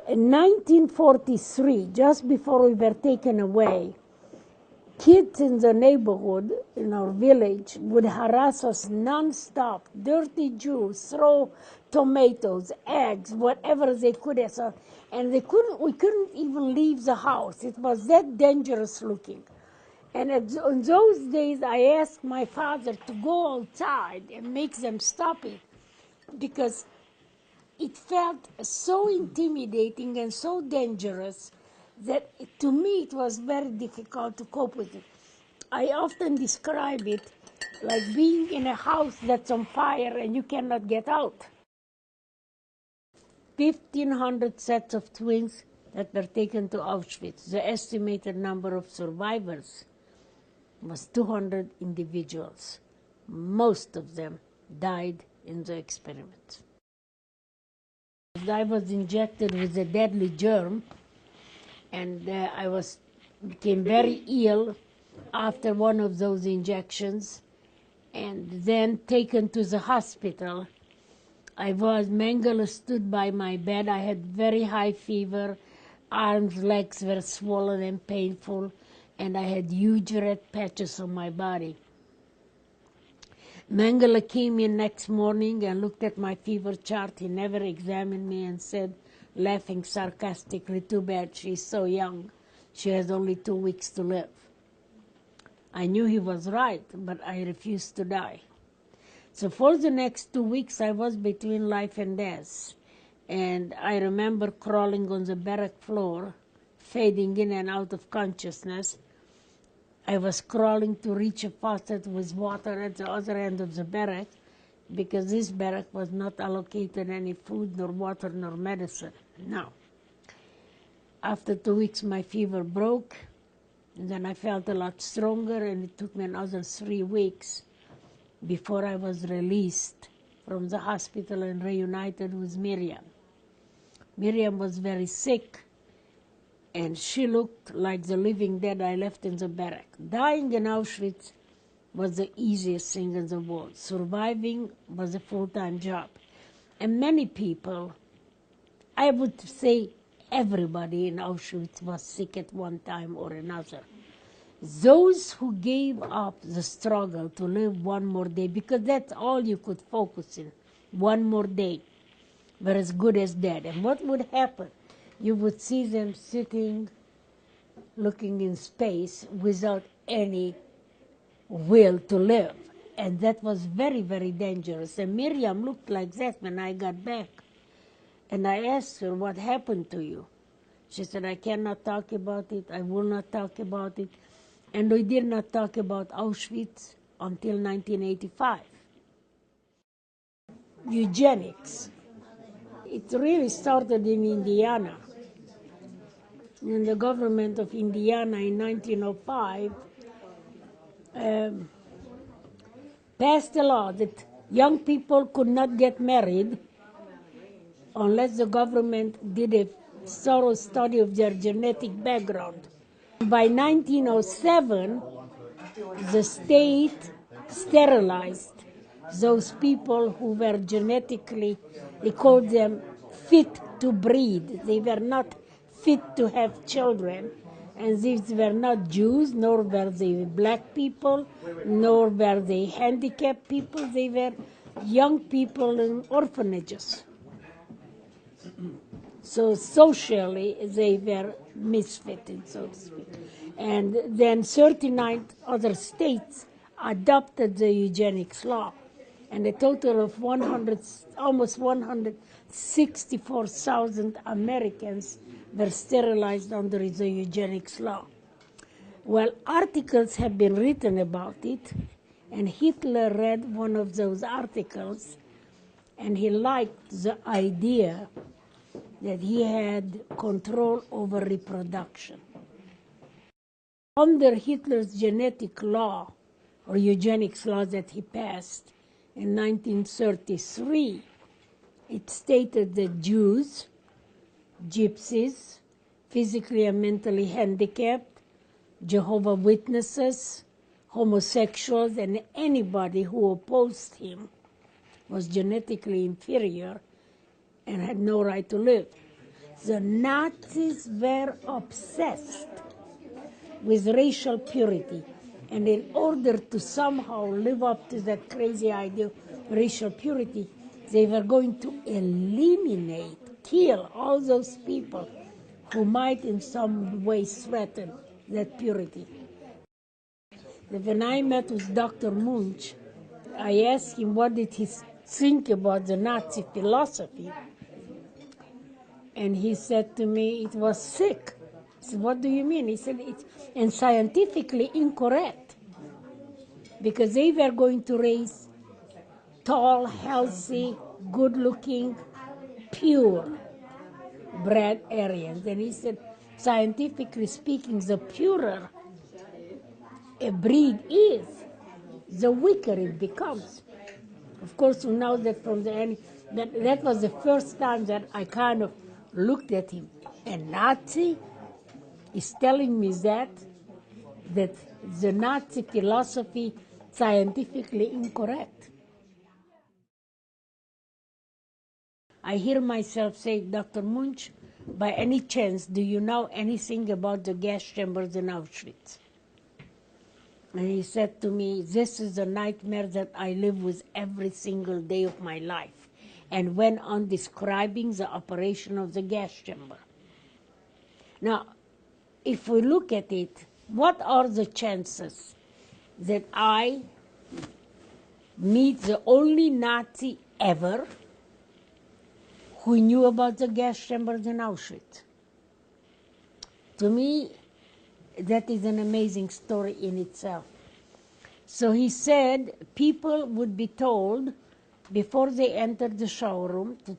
In 1943, just before we were taken away, kids in the neighborhood, in our village, would harass us non-stop. Dirty Jews, throw tomatoes, eggs, whatever they could at us. And we couldn't even leave the house. It was that dangerous looking. And in those days, I asked my father to go outside and make them stop it, because it felt so intimidating and so dangerous that to me it was very difficult to cope with it. I often describe it like being in a house that's on fire and you cannot get out. 1,500 sets of twins that were taken to Auschwitz. The estimated number of survivors was 200 individuals. Most of them died in the experiment. I was injected with a deadly germ, and I became very ill after one of those injections, and then taken to the hospital. Mengele stood by my bed. I had very high fever, arms, legs were swollen and painful, and I had huge red patches on my body. Mengele came in next morning and looked at my fever chart. He never examined me and said, laughing sarcastically, "Too bad, she's so young. She has only 2 weeks to live." I knew he was right, but I refused to die. So for the next 2 weeks, I was between life and death. And I remember crawling on the barrack floor, fading in and out of consciousness. I was crawling to reach a faucet with water at the other end of the barrack, because this barrack was not allocated any food, nor water, nor medicine. Now, after 2 weeks, my fever broke, and then I felt a lot stronger, and it took me another 3 weeks before I was released from the hospital and reunited with Miriam. Miriam was very sick, and she looked like the living dead I left in the barrack. Dying in Auschwitz was the easiest thing in the world. Surviving was a full-time job. And many people, I would say everybody in Auschwitz was sick at one time or another. Those who gave up the struggle to live one more day, because that's all you could focus in, one more day, were as good as dead. And what would happen? You would see them sitting, looking in space without any will to live. And that was very, very dangerous. And Miriam looked like that when I got back. And I asked her, "What happened to you?" She said, "I cannot talk about it. I will not talk about it." And we did not talk about Auschwitz until 1985. Eugenics. It really started in Indiana. In the government of Indiana in 1905 passed a law that young people could not get married unless the government did a thorough study of their genetic background. By 1907, the state sterilized those people who were genetically, they called them fit to breed. They were not fit to have children. And these were not Jews, nor were they black people, nor were they handicapped people. They were young people in orphanages. So socially, they were misfitted, so to speak. And then 39 other states adopted the eugenics law. And a total of almost 164,000 Americans were sterilized under the eugenics law. Well, articles have been written about it, and Hitler read one of those articles, and he liked the idea that he had control over reproduction. Under Hitler's genetic law, or eugenics law that he passed in 1933, it stated that Jews, Gypsies, physically and mentally handicapped, Jehovah's Witnesses, homosexuals, and anybody who opposed him was genetically inferior and had no right to live. The Nazis were obsessed with racial purity. And in order to somehow live up to that crazy idea of racial purity, they were going to eliminate, kill all those people who might in some way threaten that purity. When I met with Dr. Munch, I asked him what did he think about the Nazi philosophy. And he said to me, it was sick. I said, what do you mean? He said, it's scientifically incorrect. Because they were going to raise tall, healthy, good-looking, pure bred Aryans. And he said, scientifically speaking, the purer a breed is, the weaker it becomes. Of course, we know that from the end, that was the first time that I kind of looked at him. A Nazi is telling me that the Nazi philosophy scientifically incorrect. I hear myself say, Dr. Munch, by any chance, do you know anything about the gas chambers in Auschwitz? And he said to me, this is a nightmare that I live with every single day of my life, and went on describing the operation of the gas chamber. Now, if we look at it, what are the chances that I meet the only Nazi ever who knew about the gas chambers in Auschwitz? To me, that is an amazing story in itself. So he said people would be told before they entered the shower room to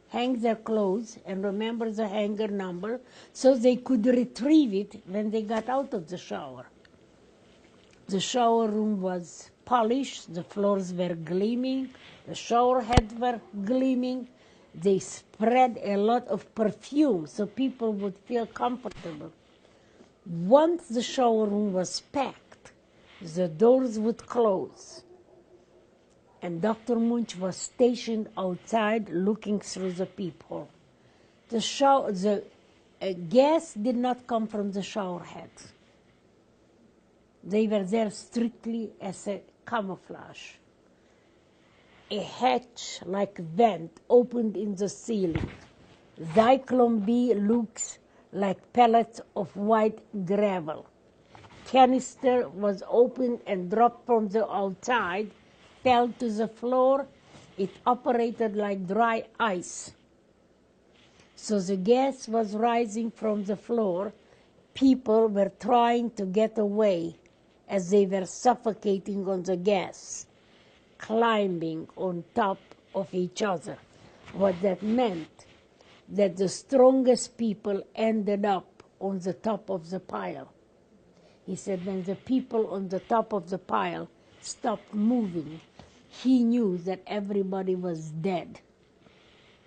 hang their clothes and remember the hanger number so they could retrieve it when they got out of the shower. The shower room was polished, the floors were gleaming, the shower heads were gleaming. They spread a lot of perfume so people would feel comfortable. Once the shower room was packed, the doors would close. And Dr. Munch was stationed outside looking through the peephole. The gas did not come from the shower heads. They were there strictly as a camouflage. A hatch-like vent opened in the ceiling. Zyklon B looks like pellets of white gravel. Canister was opened and dropped from the outside, fell to the floor. It operated like dry ice. So the gas was rising from the floor. People were trying to get away as they were suffocating on the gas, climbing on top of each other. What that meant, that the strongest people ended up on the top of the pile. He said when the people on the top of the pile stopped moving, he knew that everybody was dead.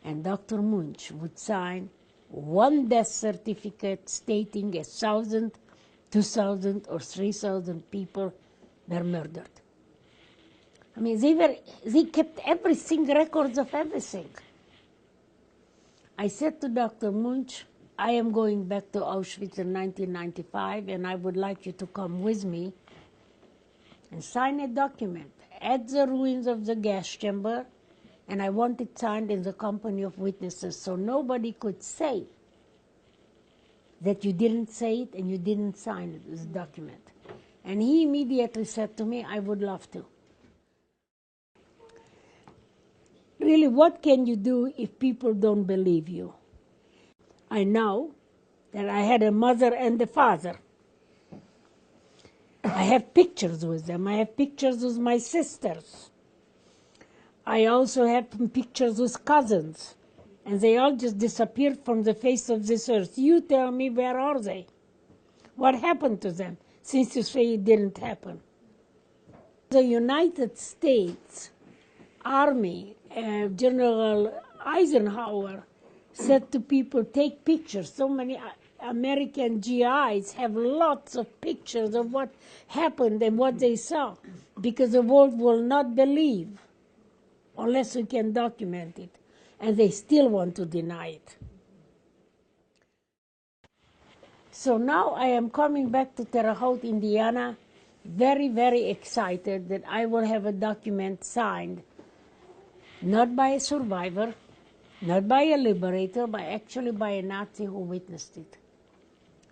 And Dr. Munch would sign one death certificate stating 1,000, 2,000, or 3,000 people were murdered. I mean, they kept everything, records of everything. I said to Dr. Munch, I am going back to Auschwitz in 1995, and I would like you to come with me and sign a document at the ruins of the gas chamber, and I want it signed in the company of witnesses so nobody could say that you didn't say it and you didn't sign it, this document. And he immediately said to me, I would love to. Really, what can you do if people don't believe you? I know that I had a mother and a father. I have pictures with them. I have pictures with my sisters. I also have pictures with cousins. And they all just disappeared from the face of this earth. You tell me, where are they? What happened to them, since you say it didn't happen? The United States Army, General Eisenhower, said to people, take pictures. So many American GIs have lots of pictures of what happened and what they saw, because the world will not believe unless we can document it. And they still want to deny it. So now I am coming back to Terre Haute, Indiana, very, very excited that I will have a document signed, not by a survivor, not by a liberator, but actually by a Nazi who witnessed it.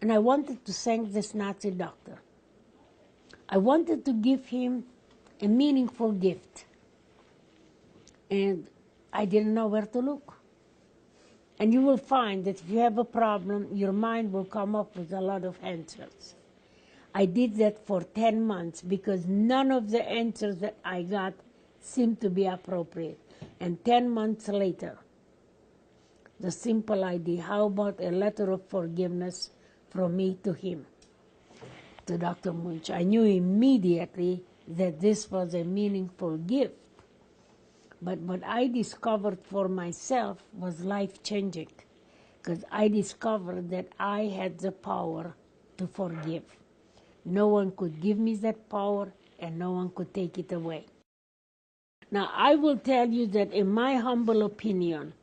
And I wanted to thank this Nazi doctor. I wanted to give him a meaningful gift. And I didn't know where to look. And you will find that if you have a problem, your mind will come up with a lot of answers. I did that for 10 months because none of the answers that I got seemed to be appropriate. And 10 months later, the simple idea, how about a letter of forgiveness from me to him, to Dr. Munch? I knew immediately that this was a meaningful gift. But what I discovered for myself was life-changing, because I discovered that I had the power to forgive. No one could give me that power, and no one could take it away. Now, I will tell you that in my humble opinion,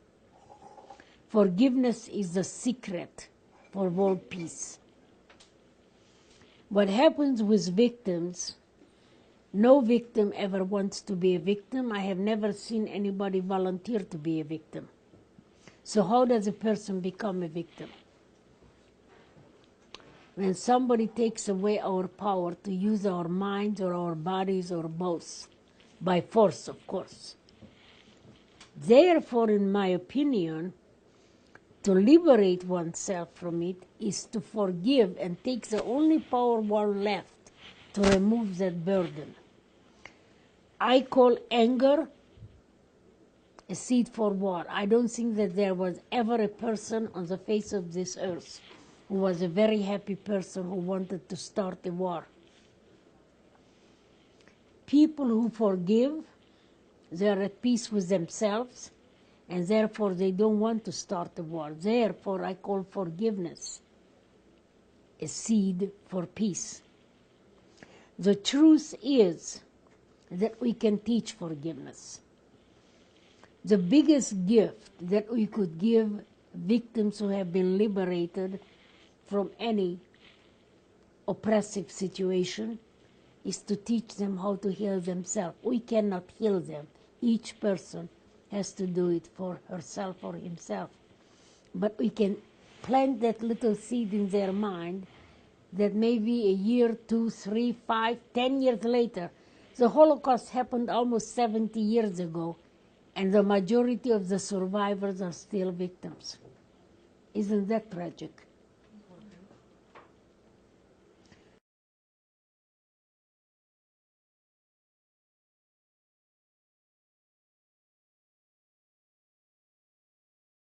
forgiveness is the secret for world peace. What happens with victims, no victim ever wants to be a victim. I have never seen anybody volunteer to be a victim. So how does a person become a victim? When somebody takes away our power to use our minds or our bodies or both, by force, of course. Therefore, in my opinion, to liberate oneself from it is to forgive and take the only power one left to remove that burden. I call anger a seed for war. I don't think that there was ever a person on the face of this earth who was a very happy person who wanted to start a war. People who forgive, they are at peace with themselves, and therefore they don't want to start a war. Therefore, I call forgiveness a seed for peace. The truth is that we can teach forgiveness. The biggest gift that we could give victims who have been liberated from any oppressive situation is to teach them how to heal themselves. We cannot heal them. Each person has to do it for herself or himself. But we can plant that little seed in their mind that maybe a year, 2, 3, 5, 10 years later. The Holocaust happened almost 70 years ago, and the majority of the survivors are still victims. Isn't that tragic?